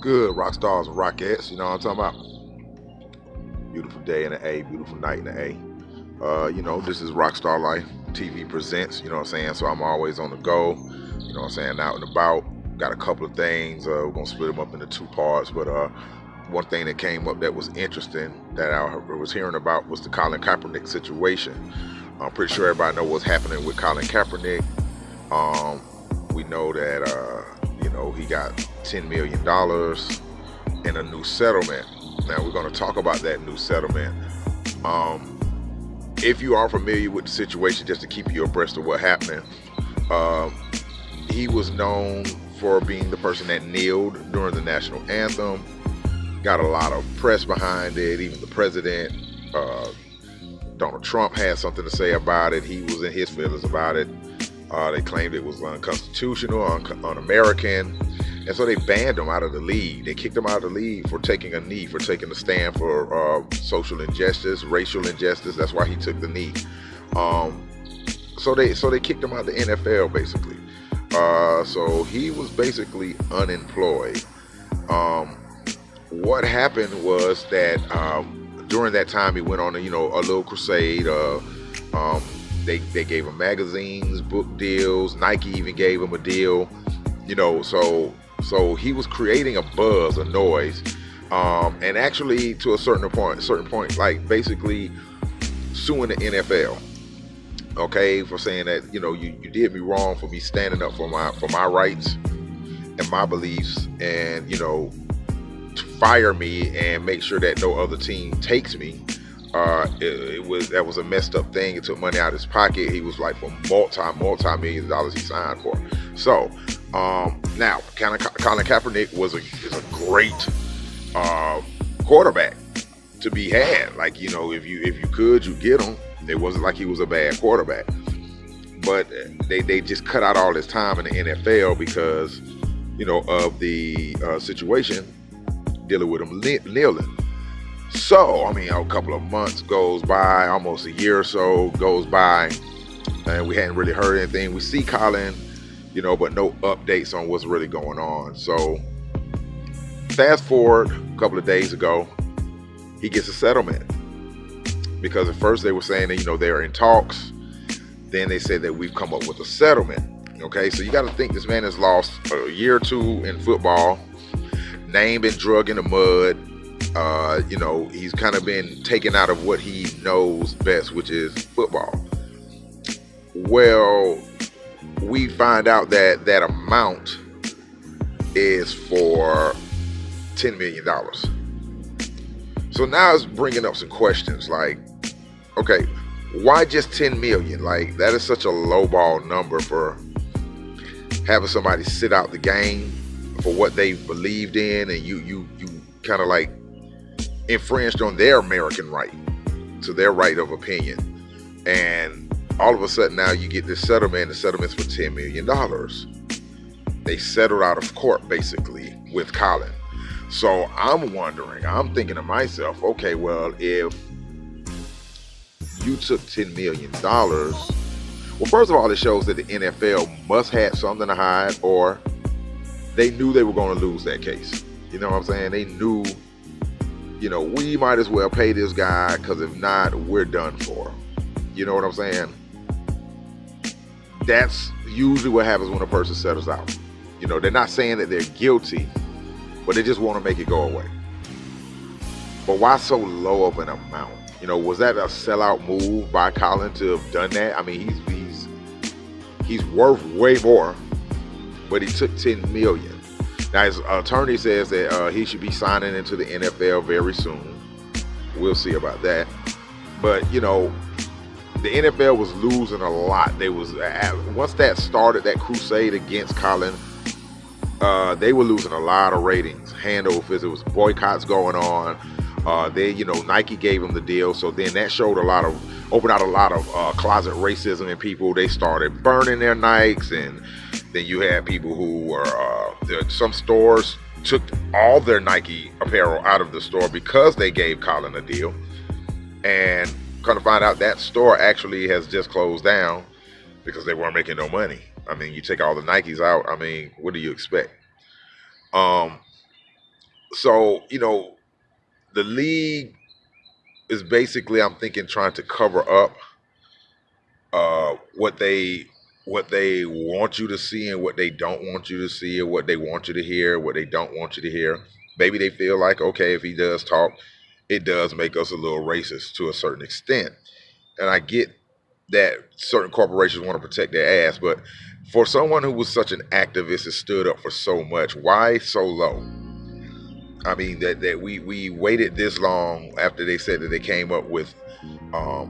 Good? Rock stars and rockettes, you know what I'm talking about? Beautiful day in the A, beautiful night in the A. This is Rockstar Life TV Presents, you know what I'm saying? So I'm always on the go, you know what I'm saying, out and about. Got a couple of things. We're going to split them up into two parts, but one thing that came up that was interesting that I was hearing about was the Colin Kaepernick situation. I'm pretty sure everybody knows what's happening with Colin Kaepernick. We know that, he got $10 million in a new settlement. Now, we're going to talk about that new settlement. If you are familiar with the situation, just to keep you abreast of what happened, he was known for being the person that kneeled during the national anthem. Got a lot of press behind it. Even the president, Donald Trump, had something to say about it. He was in his feelings about it. They claimed it was unconstitutional, un-American. And so they banned him out of the league. They kicked him out of the league for taking a knee, for taking a stand for social injustice, racial injustice. That's why he took the knee. So they kicked him out of the NFL, basically. So he was basically unemployed. What happened was that during that time he went on a little crusade. They gave him magazines, book deals. Nike even gave him a deal. So he was creating a buzz, a noise, and actually to a certain point, like basically suing the NFL, okay, for saying that you did me wrong for me standing up for my rights and my beliefs, and to fire me and make sure that no other team takes me. That was a messed up thing. It took money out of his pocket. He was like for multi-millions of dollars he signed for. So now Colin Kaepernick is a great quarterback to be had. Like if you could, you get him. It wasn't like he was a bad quarterback, but they just cut out all his time in the NFL because of the situation dealing with him kneeling. So, a couple of months goes by, almost a year or so goes by, and we hadn't really heard anything. We see Colin, but no updates on what's really going on. So, fast forward a couple of days ago, he gets a settlement. Because at first they were saying that, they're in talks. Then they said that we've come up with a settlement. Okay, so you got to think this man has lost a year or two in football. Name been drug in the mud. He's kind of been taken out of what he knows best, which is football. Well, we find out that that amount is for $10 million. So now it's bringing up some questions like, okay, why just 10 million? Like, that is such a lowball number for having somebody sit out the game for what they believed in, and you kind of like infringed on their American right to their right of opinion. And all of a sudden now you get this settlement. The settlement's for $10 million. They settled out of court basically with Colin. So I'm thinking to myself, okay, well, if you took $10 million, well, first of all, it shows that the NFL must have something to hide, or they knew they were going to lose that case. You know what I'm saying? They knew, we might as well pay this guy, because if not, we're done for. You know what I'm saying? That's usually what happens when a person settles out. They're not saying that they're guilty, but they just want to make it go away. But why so low of an amount? Was that a sellout move by Colin to have done that? I mean, he's worth way more, but he took $10 million. Now, his attorney says that he should be signing into the NFL very soon. We'll see about that. But, the NFL was losing a lot. Once that started, that crusade against Colin, they were losing a lot of ratings. Hand over fist. There was boycotts going on. Nike gave them the deal. So then that opened out a lot of closet racism in people. They started burning their Nikes, and then you had people who were, some stores took all their Nike apparel out of the store because they gave Colin a deal. And come to find out that store actually has just closed down because they weren't making no money. I mean, you take all the Nikes out. I mean, what do you expect? So, the league is basically, I'm thinking, trying to cover up what they want you to see and what they don't want you to see, or what they want you to hear, what they don't want you to hear. Maybe they feel like, okay, if he does talk, it does make us a little racist to a certain extent. And I get that certain corporations want to protect their ass, but for someone who was such an activist and stood up for so much, why so low? I mean, that we waited this long after they said that they came up with, a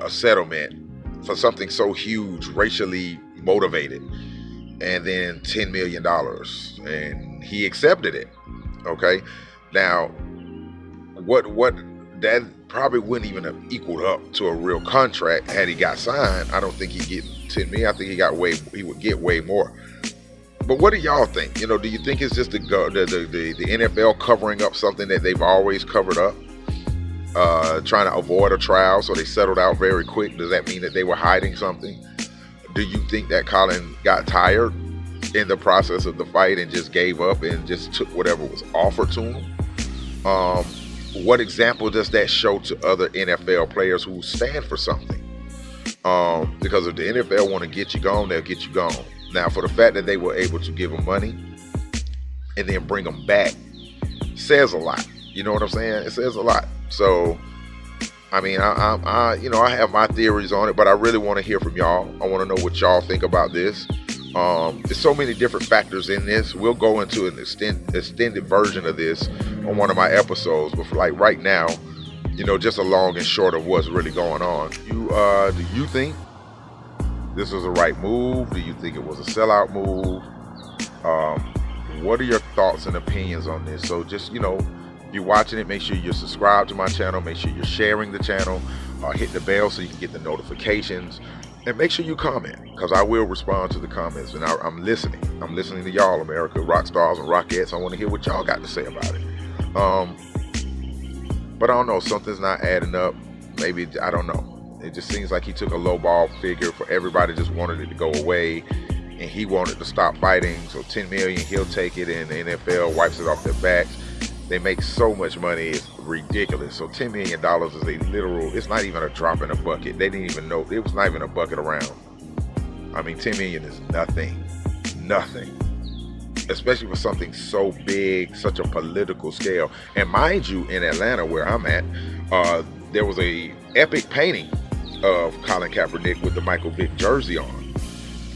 settlement for something so huge, racially motivated, and then $10 million, and he accepted it. Okay, now what that probably wouldn't even have equaled up to a real contract had he got signed. I don't think he'd get 10 million. I think he would get way more. But what do y'all think? Do you think it's just the NFL covering up something that they've always covered up, trying to avoid a trial, so they settled out very quick? Does that mean that they were hiding something? Do you think that Colin got tired in the process of the fight and just gave up and just took whatever was offered to him? What example does that show to other NFL players who stand for something? Because if the NFL want to get you gone, they'll get you gone. Now, for the fact that they were able to give them money and then bring them back says a lot. You know what I'm saying? It says a lot. So, I mean, I have my theories on it, but I really want to hear from y'all. I want to know what y'all think about this. There's so many different factors in this. We'll go into an extended version of this on one of my episodes, but for like right now, just a long and short of what's really going on. Do you think this was the right move? Do you think it was a sellout move? What are your thoughts and opinions on this? So just, if you're watching it, make sure you're subscribed to my channel. Make sure you're sharing the channel. Hit the bell so you can get the notifications. And make sure you comment, because I will respond to the comments. And I'm listening. I'm listening to y'all, America, rock stars and rockettes. I want to hear what y'all got to say about it. But I don't know. Something's not adding up. Maybe, I don't know. It just seems like he took a low ball figure. For everybody just wanted it to go away, and he wanted to stop fighting. So 10 million, he'll take it, and the NFL wipes it off their backs. They make so much money, it's ridiculous. So $10 million is a literal, it's not even a drop in a bucket. They didn't even know, it was not even a bucket around. I mean, 10 million is nothing. Especially for something so big, such a political scale. And mind you, in Atlanta, where I'm at, there was a epic painting of Colin Kaepernick with the Michael Vick jersey on.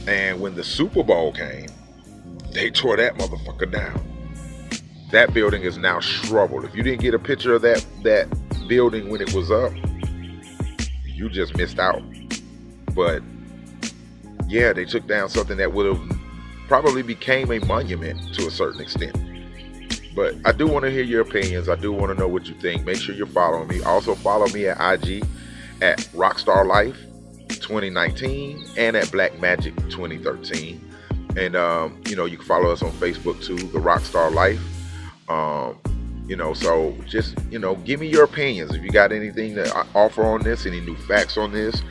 And when the Super Bowl came, they tore that motherfucker down. That building is now shriveled. If you didn't get a picture of that building when it was up, you just missed out. But yeah, they took down something that would have probably became a monument to a certain extent. But I do want to hear your opinions. I do want to know what you think. Make sure you're following me. Also follow me at IG at ROCKSTARLYFE 2019 and at Black Magic 2013. And you can follow us on Facebook too, the Rockstar Life. So just, give me your opinions. If you got anything to offer on this, any new facts on this,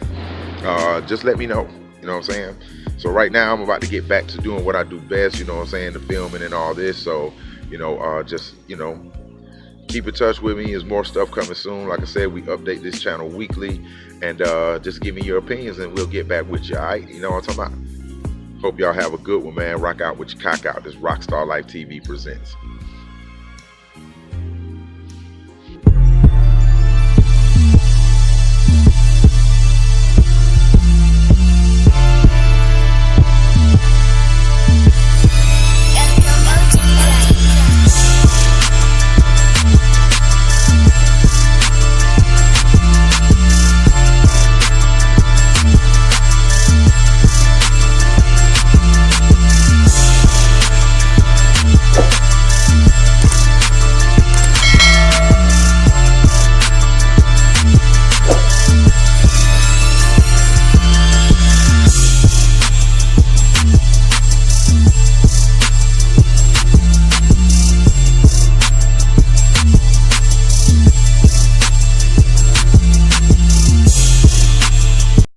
just let me know. You know what I'm saying? So right now I'm about to get back to doing what I do best, the filming and all this. So, keep in touch with me. There's more stuff coming soon. Like I said, we update this channel weekly, and just give me your opinions and we'll get back with you. All right? You know what I'm talking about? Hope y'all have a good one, man. Rock out with your cock out. This Rockstar Life TV presents.